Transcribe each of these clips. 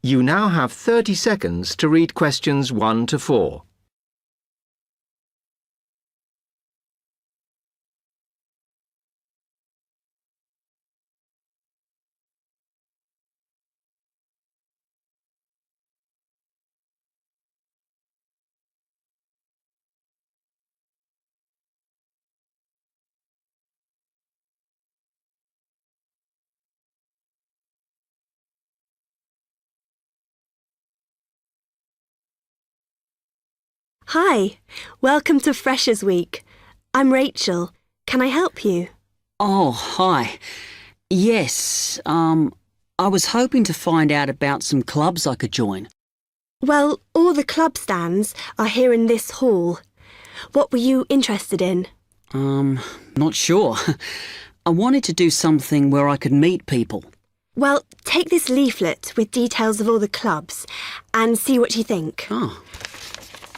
You now have 30 seconds to read questions 1 to 4. Hi, welcome to Freshers Week. I'm Rachel. Can I help you? Oh, hi. Yes, I was hoping to find out about some clubs I could join. Well, all the club stands are here in this hall. What were you interested in? Not sure. I wanted to do something where I could meet people. Well, take this leaflet with details of all the clubs and see what you think. Oh,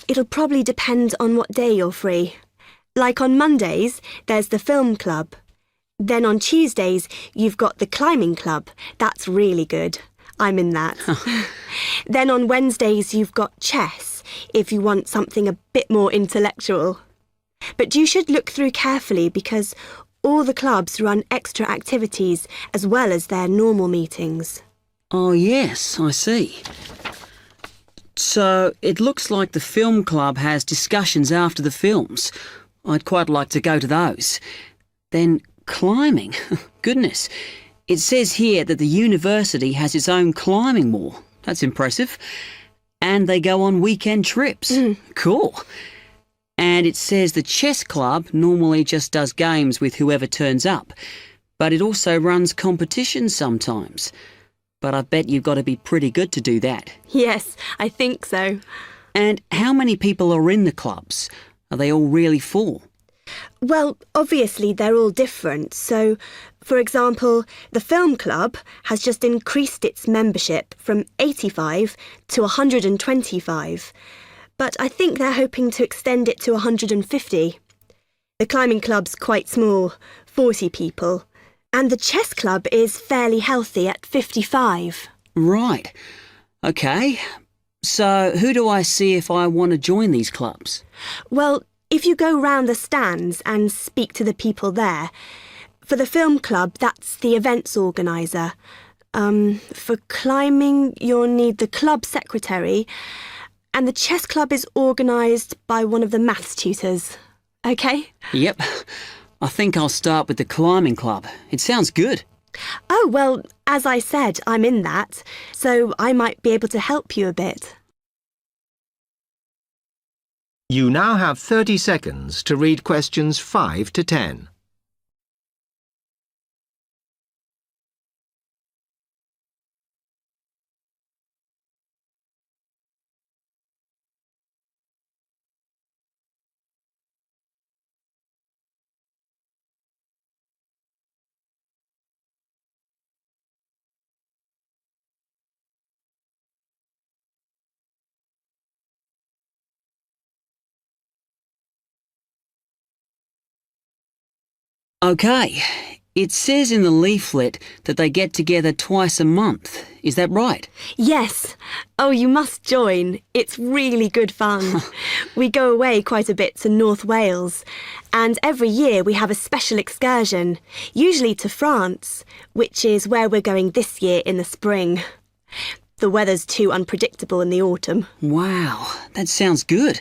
It'll probably depend on what day you're free. Like on Mondays, there's the film club. Then on Tuesdays, you've got the climbing club. That's really good. I'm in that. Then on Wednesdays, you've got chess, if you want something a bit more intellectual. But you should look through carefully because all the clubs run extra activities as well as their normal meetings. oh yes, I see. So it looks like the film club has discussions after the films. I'd quite like to go to those. Then climbing. Goodness. It says here that the university has its own climbing wall. That's impressive. And they go on weekend trips. Cool. And it says the chess club normally just does games with whoever turns up, but it also runs competitions sometimes. But I bet you've got to be pretty good to do that. Yes, I think so. And how many people are in the clubs? Are they all really full? Well, obviously they're all different. So, for example, the film club has just increased its membership from 85 to 125. But I think they're hoping to extend it to 150. The climbing club's quite small, 40 people. And the chess club is fairly healthy at 55. Right. OK. So who do I see if I want to join these clubs? Well, if you go round the stands and speak to the people there, for the film club, that's the events organiser. For climbing, you'll need the club secretary, and the chess club is organised by one of the maths tutors. OK? Yep. I think I'll start with the climbing club. It sounds good. Oh, well, as I said, I'm in that, so I might be able to help you a bit. You now have 30 seconds to read questions 5 to 10. OK. It says in the leaflet that they get together twice a month. Is that right? Yes. Oh, you must join. It's really good fun. We go away quite a bit to North Wales, and every year we have a special excursion, usually to France, which is where we're going this year in the spring. The weather's too unpredictable in the autumn. Wow, that sounds good.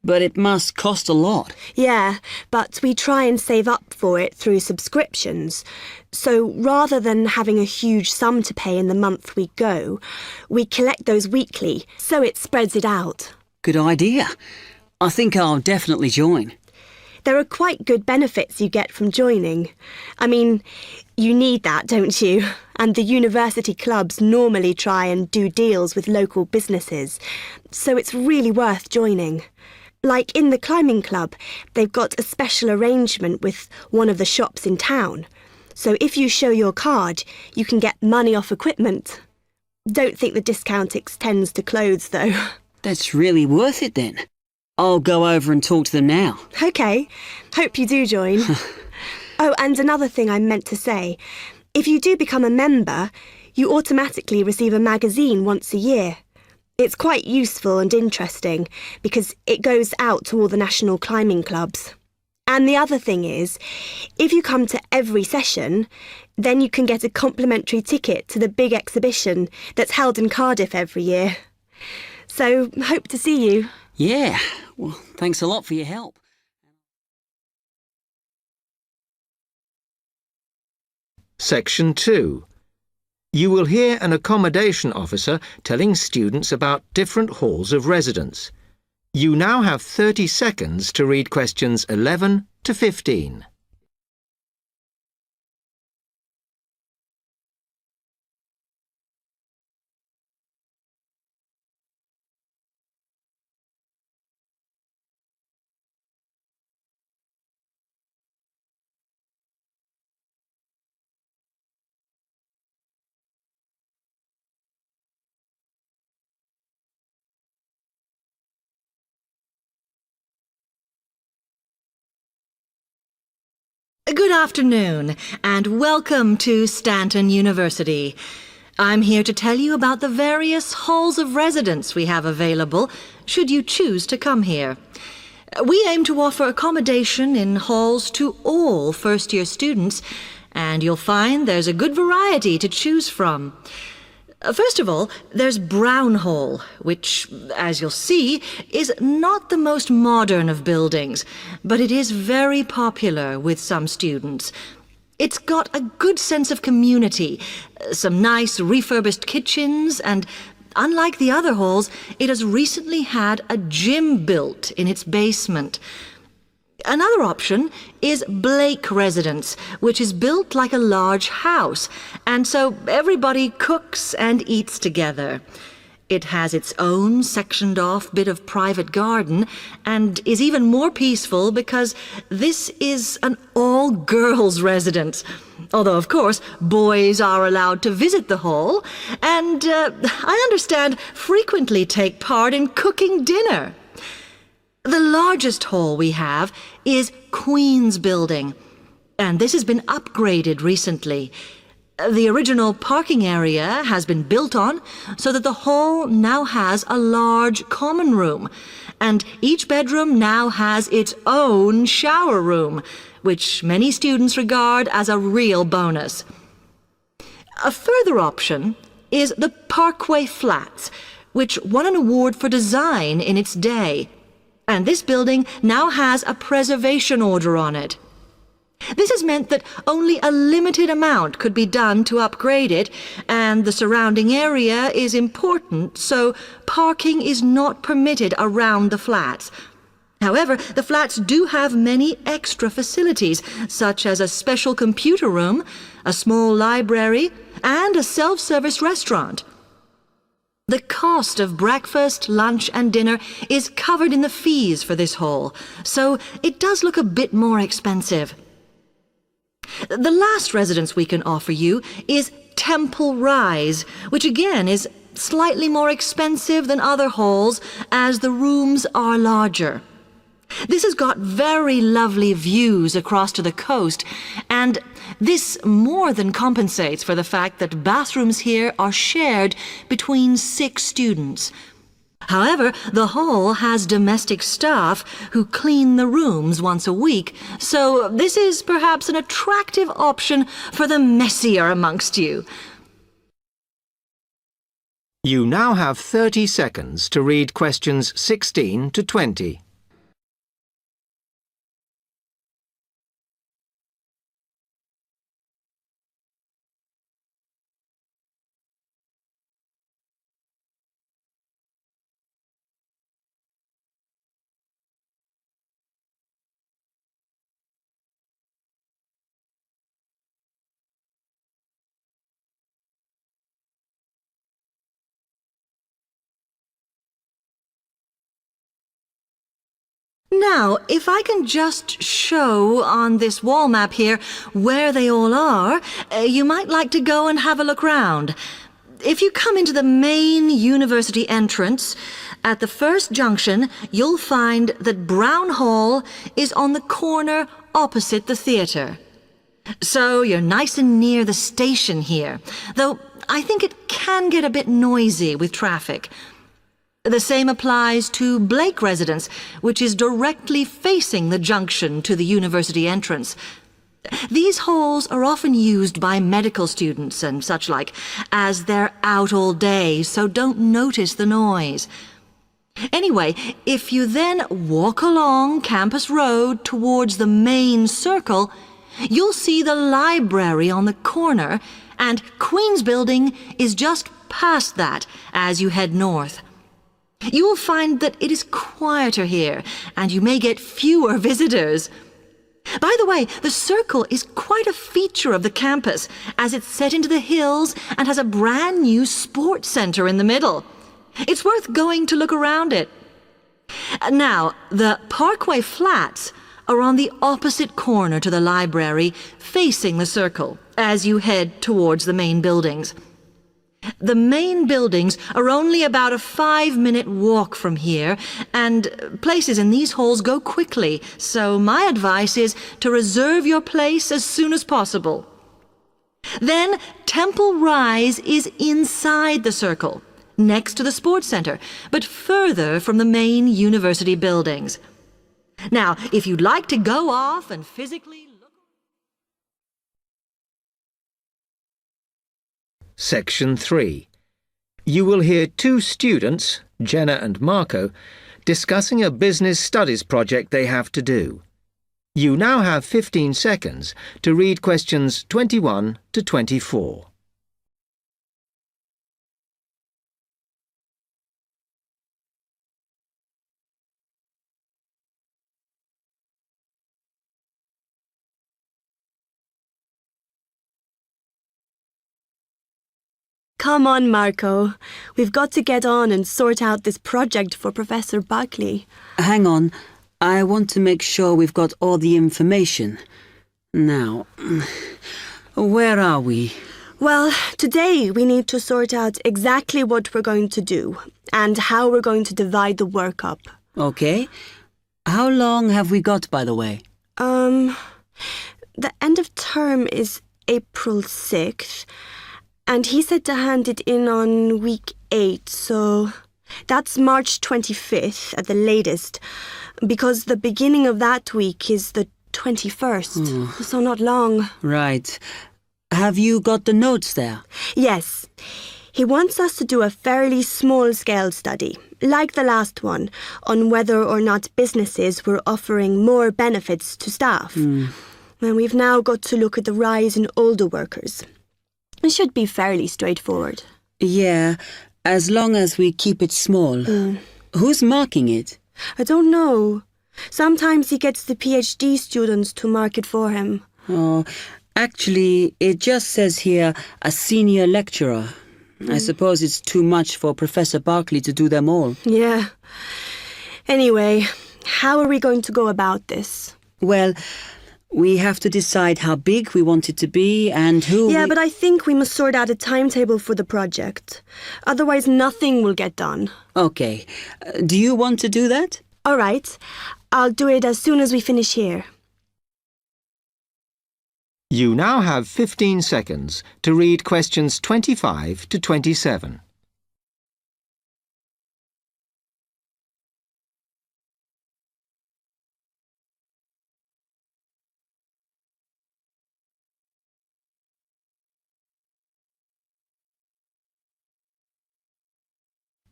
But it must cost a lot. Yeah, but we try and save up for it through subscriptions. So rather than having a huge sum to pay in the month we go, we collect those weekly, so it spreads it out. Good idea. I think I'll definitely join. There are quite good benefits you get from joining. I mean, you need that, don't you? And the university clubs normally try and do deals with local businesses, so it's really worth joining. Like in the climbing club, they've got a special arrangement with one of the shops in town. So if you show your card, you can get money off equipment. Don't think the discount extends to clothes, though. That's really worth it then. I'll go over and talk to them now. OK. Hope you do join. Oh, and another thing I meant to say. If you do become a member, you automatically receive a magazine once a year. It's quite useful and interesting because it goes out to all the national climbing clubs. And the other thing is, if you come to every session, then you can get a complimentary ticket to the big exhibition that's held in Cardiff every year. So, hope to see you. Yeah, well, thanks a lot for your help. Section 2. You will hear an accommodation officer telling students about different halls of residence. You now have 30 seconds to read questions 11 to 15. Good afternoon, and welcome to Stanton University. I'm here to tell you about the various halls of residence we have available, should you choose to come here. We aim to offer accommodation in halls to all first-year students, and you'll find there's a good variety to choose from. First of all, there's Brown Hall, which, as you'll see, is not the most modern of buildings, but it is very popular with some students. It's got a good sense of community, some nice refurbished kitchens, and unlike the other halls, it has recently had a gym built in its basement. Another option is Blake Residence, which is built like a large house, and so everybody cooks and eats together. It has its own sectioned-off bit of private garden and is even more peaceful because this is an all-girls residence. Although, of course, boys are allowed to visit the hall and, I understand, frequently take part in cooking dinner. The largest hall we have is Queen's Building, and this has been upgraded recently. The original parking area has been built on so that the hall now has a large common room, and each bedroom now has its own shower room, which many students regard as a real bonus. A further option is the Parkway Flats, which won an award for design in its day. And this building now has a preservation order on it. This has meant that only a limited amount could be done to upgrade it, and the surrounding area is important, so parking is not permitted around the flats. However, the flats do have many extra facilities, such as a special computer room, a small library, and a self-service restaurant. The cost of breakfast, lunch, and dinner is covered in the fees for this hall, so it does look a bit more expensive. The last residence we can offer you is Temple Rise, which again is slightly more expensive than other halls as the rooms are larger. This has got very lovely views across to the coast, and this more than compensates for the fact that bathrooms here are shared between 6 students. However, the hall has domestic staff who clean the rooms once a week, so this is perhaps an attractive option for the messier amongst you. You now have 30 seconds to read questions 16 to 20. Now, if I can just show on this wall map here where they all are, you might like to go and have a look round. If you come into the main university entrance, at the first junction, you'll find that Brown Hall is on the corner opposite the theatre. So you're nice and near the station here, though I think it can get a bit noisy with traffic. The same applies to Blake Residence, which is directly facing the junction to the university entrance. These halls are often used by medical students and such like, as they're out all day, so don't notice the noise. Anyway, if you then walk along Campus Road towards the main circle, you'll see the library on the corner, and Queen's Building is just past that as you head north. You will find that it is quieter here, and you may get fewer visitors. By the way, the circle is quite a feature of the campus, as it's set into the hills and has a brand new sports center in the middle. It's worth going to look around it. Now, the Parkway Flats are on the opposite corner to the library, facing the circle, as you head towards the main buildings. The main buildings are only about a 5-minute walk from here, and places in these halls go quickly, so my advice is to reserve your place as soon as possible. Then Temple Rise is inside the circle, next to the sports center, but further from the main university buildings. Now, if you'd like to go off and physically look... Section 3. You will hear two students, Jenna and Marco, discussing a business studies project they have to do. You now have 15 seconds to read questions 21 to 24. Come on, Marco. We've got to get on and sort out this project for Professor Buckley. Hang on. I want to make sure we've got all the information. Now, where are we? Well, today we need to sort out exactly what we're going to do and how we're going to divide the work up. Okay. How long have we got, by the way? The end of term is April 6th. And he said to hand it in on week 8, so that's March 25th at the latest, because the beginning of that week is the 21st, so not long. Right. Have you got the notes there? Yes. He wants us to do a fairly small-scale study, like the last one, on whether or not businesses were offering more benefits to staff. And we've now got to look at the rise in older workers. It should be fairly straightforward. Yeah, as long as we keep it small. Who's marking it? I don't know. Sometimes he gets the PhD students to mark it for him. Oh, actually, it just says here, a senior lecturer. I suppose it's too much for Professor Barclay to do them all. Yeah. Anyway, how are we going to go about this? Well, we have to decide how big we want it to be and who... Yeah, but I think we must sort out a timetable for the project. Otherwise, nothing will get done. Okay. Do you want to do that? All right. I'll do it as soon as we finish here. You now have 15 seconds to read questions 25 to 27.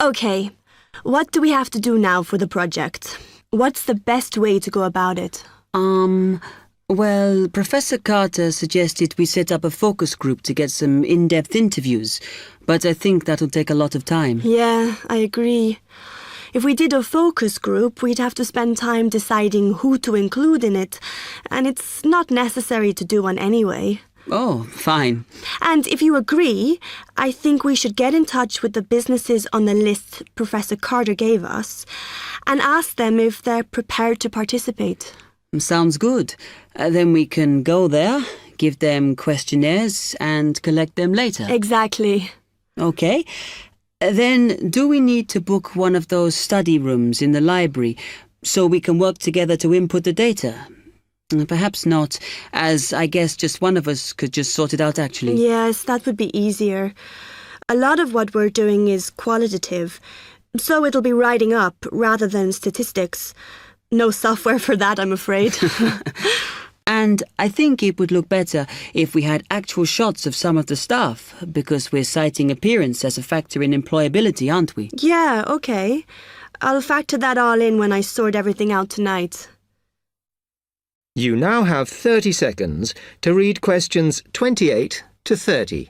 Okay, what do we have to do now for the project? What's the best way to go about it? Well, Professor Carter suggested we set up a focus group to get some in-depth interviews, but I think that'll take a lot of time. Yeah, I agree. If we did a focus group, we'd have to spend time deciding who to include in it, and it's not necessary to do one anyway. Oh, fine. And if you agree, I think we should get in touch with the businesses on the list Professor Carter gave us and ask them if they're prepared to participate. Sounds good. Then we can go there, give them questionnaires and collect them later. Exactly. Okay. Then do we need to book one of those study rooms in the library so we can work together to input the data? Perhaps not, as I guess just one of us could just sort it out actually. Yes, that would be easier. A lot of what we're doing is qualitative, so it'll be writing up rather than statistics. No software for that, I'm afraid. And I think it would look better if we had actual shots of some of the staff, because we're citing appearance as a factor in employability, aren't we? Yeah, okay. I'll factor that all in when I sort everything out tonight. You now have 30 seconds to read questions 28 to 30.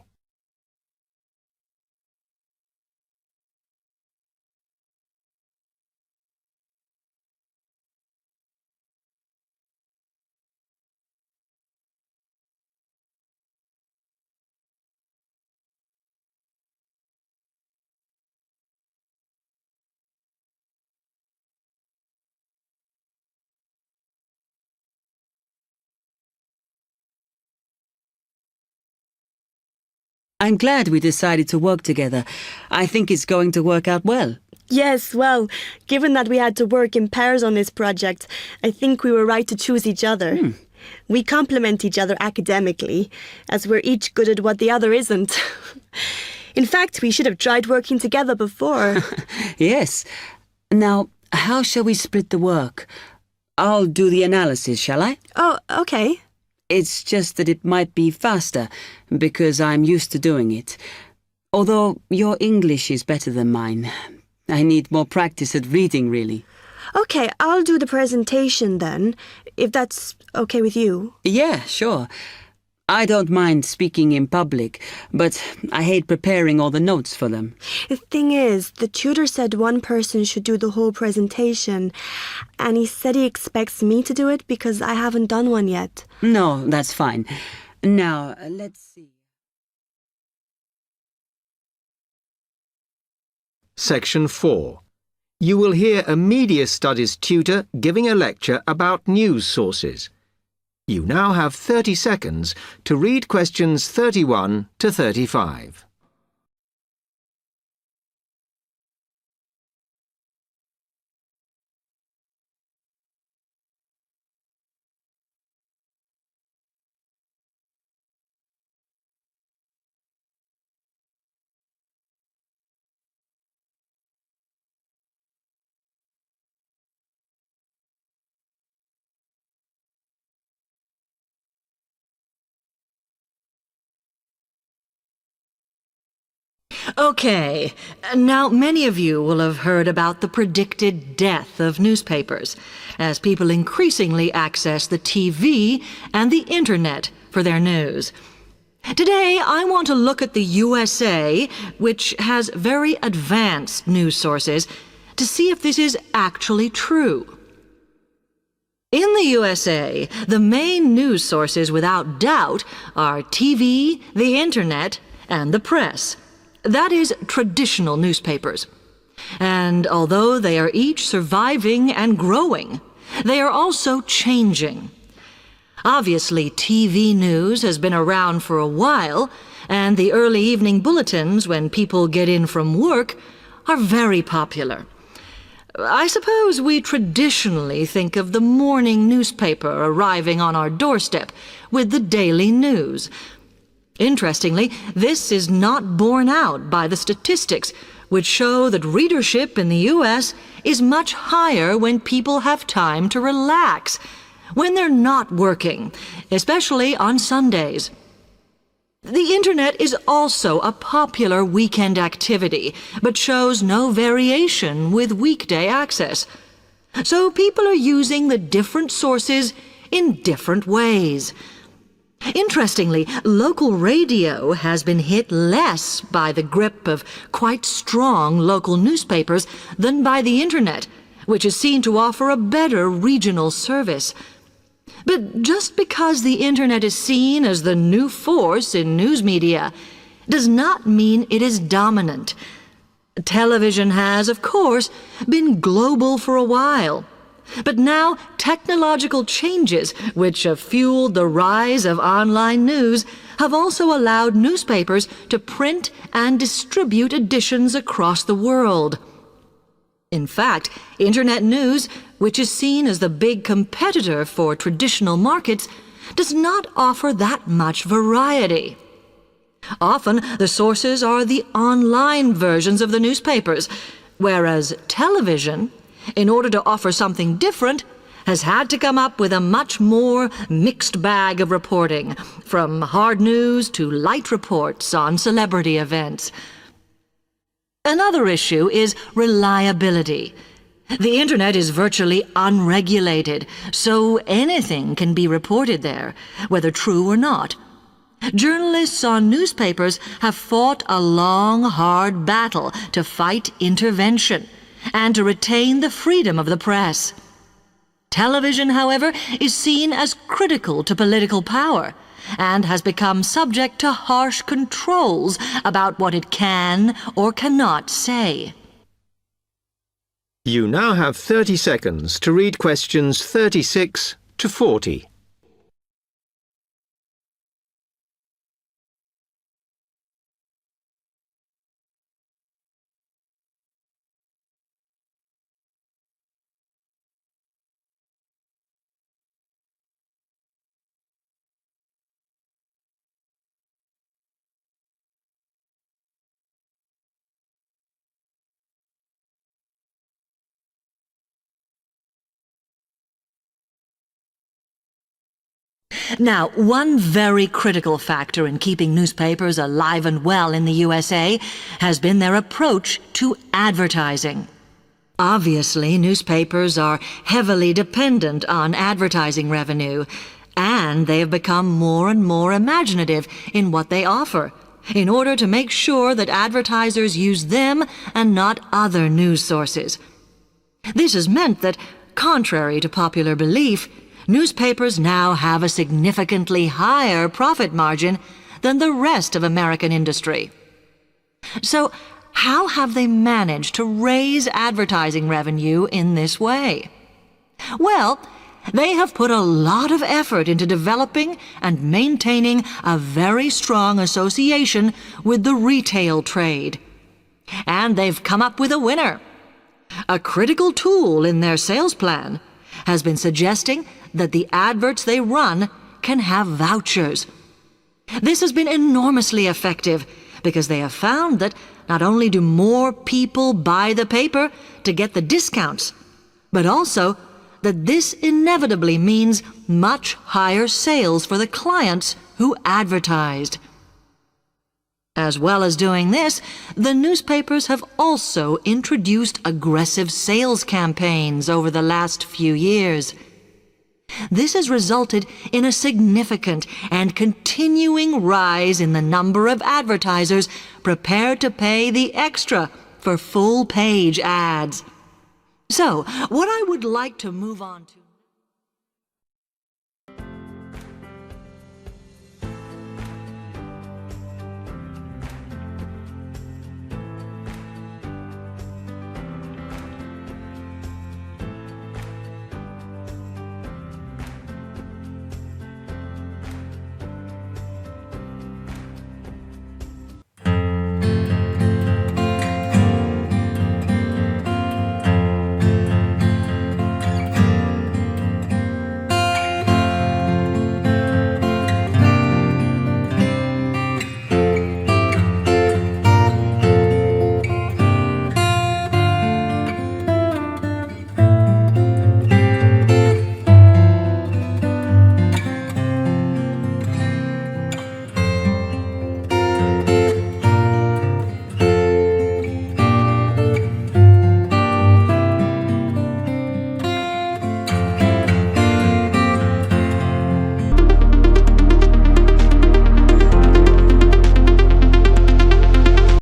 I'm glad we decided to work together. I think it's going to work out well. Yes, well, given that we had to work in pairs on this project, I think we were right to choose each other. We complement each other academically, as we're each good at what the other isn't. In fact, we should have tried working together before. Yes. Now, how shall we split the work? I'll do the analysis, shall I? Oh, okay. It's just that it might be faster, because I'm used to doing it. Although your English is better than mine. I need more practice at reading, really. Okay, I'll do the presentation then, if that's okay with you. Yeah, sure. I don't mind speaking in public, but I hate preparing all the notes for them. The thing is, the tutor said one person should do the whole presentation, and he said he expects me to do it because I haven't done one yet. No, that's fine. Now, let's see. Section 4. You will hear a media studies tutor giving a lecture about news sources. You now have 30 seconds to read questions 31 to 35. Okay, now many of you will have heard about the predicted death of newspapers, as people increasingly access the TV and the internet for their news. Today, I want to look at the USA, which has very advanced news sources, to see if this is actually true. In the USA, the main news sources without doubt are TV, the internet, and the press. That is, traditional newspapers. And although they are each surviving and growing, they are also changing. Obviously, TV news has been around for a while, and the early evening bulletins when people get in from work are very popular. I suppose we traditionally think of the morning newspaper arriving on our doorstep with the daily news. Interestingly, this is not borne out by the statistics, which show that readership in the U.S. is much higher when people have time to relax, when they're not working, especially on Sundays. The internet is also a popular weekend activity, but shows no variation with weekday access. So people are using the different sources in different ways. Interestingly, local radio has been hit less by the grip of quite strong local newspapers than by the internet, which is seen to offer a better regional service. But just because the internet is seen as the new force in news media does not mean it is dominant. Television has, of course, been global for a while. But now technological changes, which have fueled the rise of online news, have also allowed newspapers to print and distribute editions across the world. In fact, internet news, which is seen as the big competitor for traditional markets, does not offer that much variety. Often, the sources are the online versions of the newspapers, whereas television, in order to offer something different, has had to come up with a much more mixed bag of reporting, from hard news to light reports on celebrity events. Another issue is reliability. The internet is virtually unregulated, so anything can be reported there, whether true or not. Journalists on newspapers have fought a long, hard battle to fight intervention and to retain the freedom of the press. Television, however, is seen as critical to political power and has become subject to harsh controls about what it can or cannot say. You now have 30 seconds to read questions 36 to 40. Now, one very critical factor in keeping newspapers alive and well in the USA has been their approach to advertising. Obviously, newspapers are heavily dependent on advertising revenue, and they have become more and more imaginative in what they offer, in order to make sure that advertisers use them and not other news sources. This has meant that, contrary to popular belief, newspapers now have a significantly higher profit margin than the rest of American industry. So, how have they managed to raise advertising revenue in this way? Well, they have put a lot of effort into developing and maintaining a very strong association with the retail trade. And they've come up with a winner. A critical tool in their sales plan has been suggesting that the adverts they run can have vouchers. This has been enormously effective because they have found that not only do more people buy the paper to get the discounts, but also that this inevitably means much higher sales for the clients who advertised. As well as doing this, the newspapers have also introduced aggressive sales campaigns over the last few years. This has resulted in a significant and continuing rise in the number of advertisers prepared to pay the extra for full-page ads. So, what I would like to move on to